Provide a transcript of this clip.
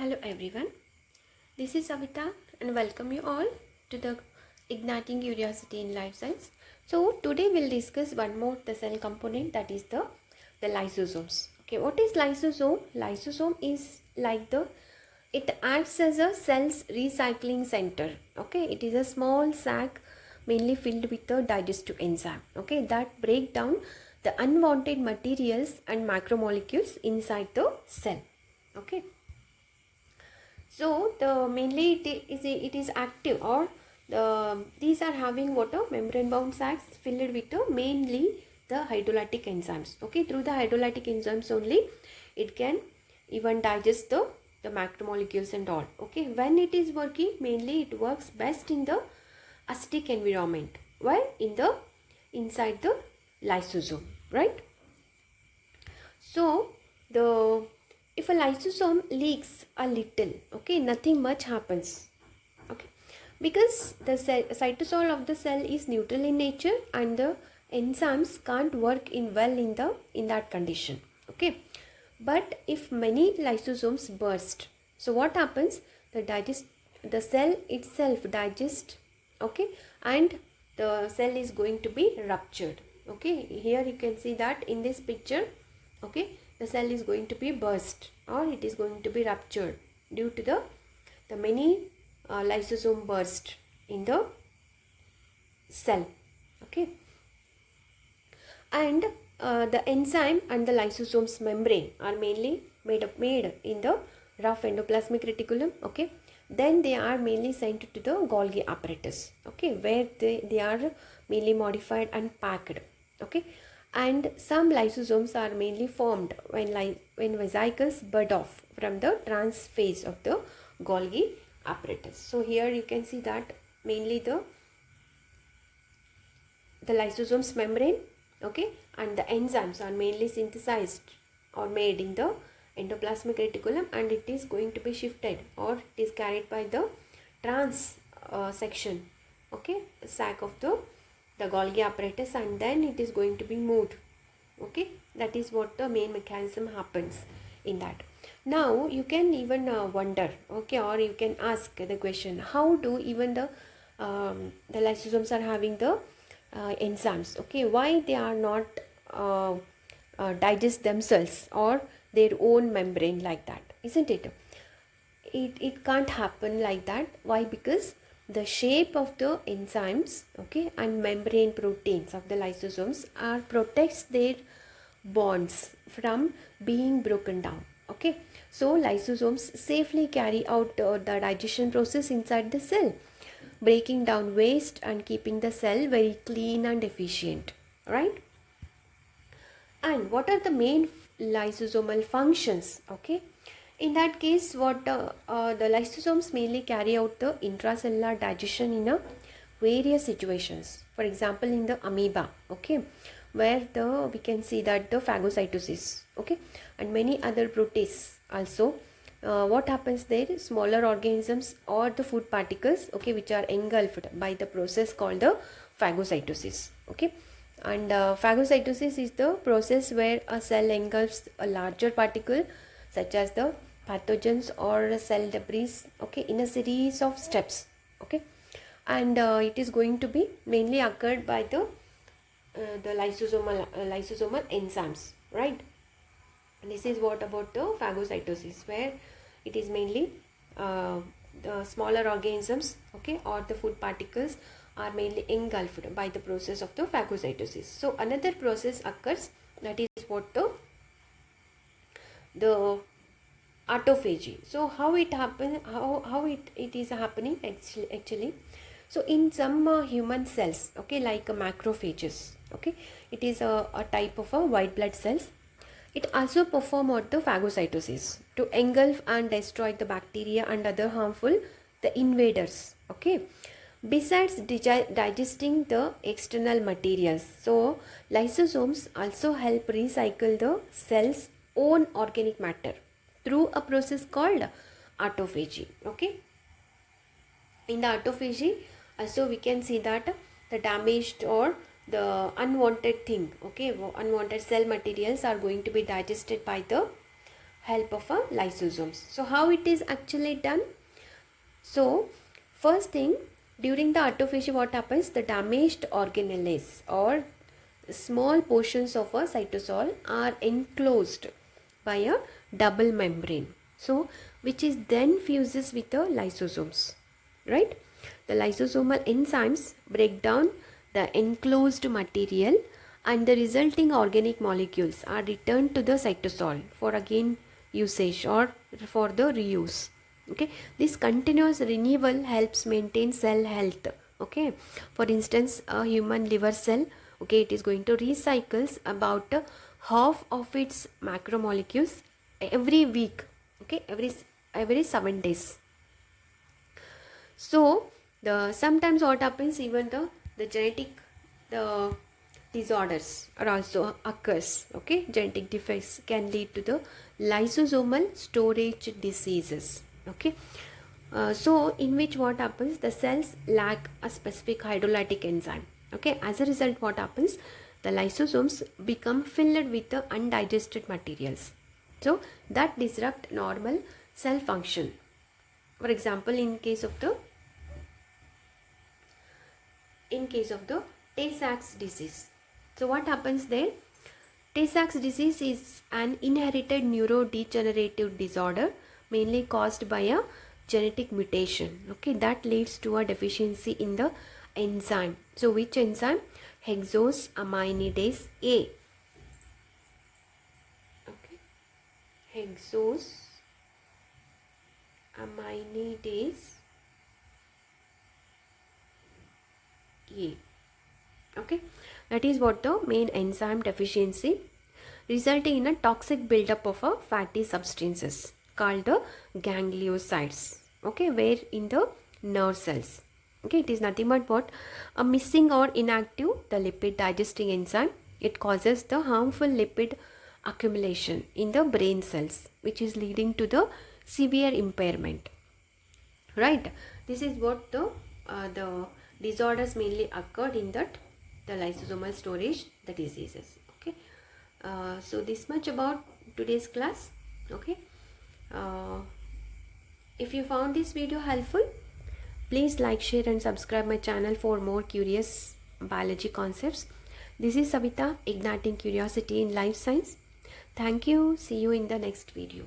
Hello everyone, this is Savita and welcome you all to the Igniting Curiosity in Life Science. So today we'll discuss one more the cell component, that is the lysosomes. Okay, what is lysosome? Lysosome is like it acts as a cell's recycling center. Okay, it is a small sac mainly filled with the digestive enzyme. Okay, that break down the unwanted materials and macromolecules inside the cell. Okay. So the mainly it is active, or these are having water membrane bound sacs filled with mainly the hydrolytic enzymes. Okay, through the hydrolytic enzymes only it can even digest the macromolecules and all. Okay, when it is working, mainly it works best in the acidic environment, while in the inside the lysosome, right? So the if a lysosome leaks a little, okay, nothing much happens, okay, because the cytosol of the cell is neutral in nature and the enzymes can't work in that condition. Okay, but if many lysosomes burst, so what happens? The cell itself digest, okay, and the cell is going to be ruptured. Okay, here you can see that in this picture. Okay, the cell is going to be burst, or it is going to be ruptured due to the many lysosome burst in the cell. Okay, and the enzyme and the lysosomes membrane are mainly made in the rough endoplasmic reticulum. Okay, then they are mainly sent to the Golgi apparatus. Okay, where they are mainly modified and packed. Okay, and some lysosomes are mainly formed when vesicles bud off from the trans phase of the Golgi apparatus. So here you can see that mainly the lysosomes membrane, okay, and the enzymes are mainly synthesized or made in the endoplasmic reticulum, and it is going to be shifted, or it is carried by the trans section, okay, sac of the Golgi apparatus, and then it is going to be moved. Okay, that is what the main mechanism happens in that. Now you can even wonder, okay, or you can ask the question, how do even the lysosomes are having the enzymes, okay, why they are not digest themselves or their own membrane like that, isn't it? It can't happen like that. Why? Because the shape of the enzymes, okay, and membrane proteins of the lysosomes are protects their bonds from being broken down. Okay, so lysosomes safely carry out the digestion process inside the cell, breaking down waste and keeping the cell very clean and efficient, right? And what are the main lysosomal functions? Okay, in that case, what the lysosomes mainly carry out the intracellular digestion in various situations. For example, in the amoeba, okay, where we can see that the phagocytosis, okay, and many other protists also. What happens there? Smaller organisms or the food particles, okay, which are engulfed by the process called the phagocytosis. Okay, and phagocytosis is the process where a cell engulfs a larger particle such as the pathogens or cell debris, okay, in a series of steps. Okay, and it is going to be mainly occurred by the lysosomal enzymes, right? And this is what about the phagocytosis, where it is mainly the smaller organisms, okay, or the food particles are mainly engulfed by the process of the phagocytosis. So another process occurs, that is what the autophagy. So how it happen, how it is happening actually. So in some human cells, okay, like macrophages, okay, it is a type of a white blood cells. It also perform what the phagocytosis to engulf and destroy the bacteria and other harmful the invaders. Okay, besides digesting the external materials, so lysosomes also help recycle the cell's own organic matter through a process called autophagy. Okay, in the autophagy also we can see that the damaged or the unwanted thing, okay, unwanted cell materials are going to be digested by the help of a lysosomes. So how it is actually done? So first thing, during the autophagy, what happens? The damaged organelles or small portions of a cytosol are enclosed by a double membrane. So which is then fuses with the lysosomes, right? The lysosomal enzymes break down the enclosed material and the resulting organic molecules are returned to the cytosol for again usage or for the reuse. Okay, this continuous renewal helps maintain cell health. Okay, for instance, a human liver cell, okay, it is going to recycles about half of its macromolecules every week. Okay, every 7 days. So the sometimes what happens, even the genetic the disorders are also occurs. Okay, genetic defects can lead to the lysosomal storage diseases. Okay, so in which what happens, the cells lack a specific hydrolytic enzyme. Okay, as a result, what happens, the lysosomes become filled with the undigested materials, so that disrupt normal cell function. For example, in case of the Tay-Sachs disease. So what happens there? Tay-Sachs disease is an inherited neurodegenerative disorder mainly caused by a genetic mutation, okay, that leads to a deficiency in the enzyme. So which enzyme? Hexosaminidase A. Okay, hexosaminidase A. Okay, that is what the main enzyme deficiency, resulting in a toxic buildup of a fatty substances called the gangliosides. Okay, where in the nerve cells. Okay, it is nothing but what, a missing or inactive the lipid digesting enzyme. It causes the harmful lipid accumulation in the brain cells, which is leading to the severe impairment. Right, this is what the disorders mainly occurred in that the lysosomal storage, the diseases. Okay, so this much about today's class. Okay, if you found this video helpful, please like, share and subscribe my channel for more curious biology concepts. This is Savita, igniting curiosity in life science. Thank you. See you in the next video.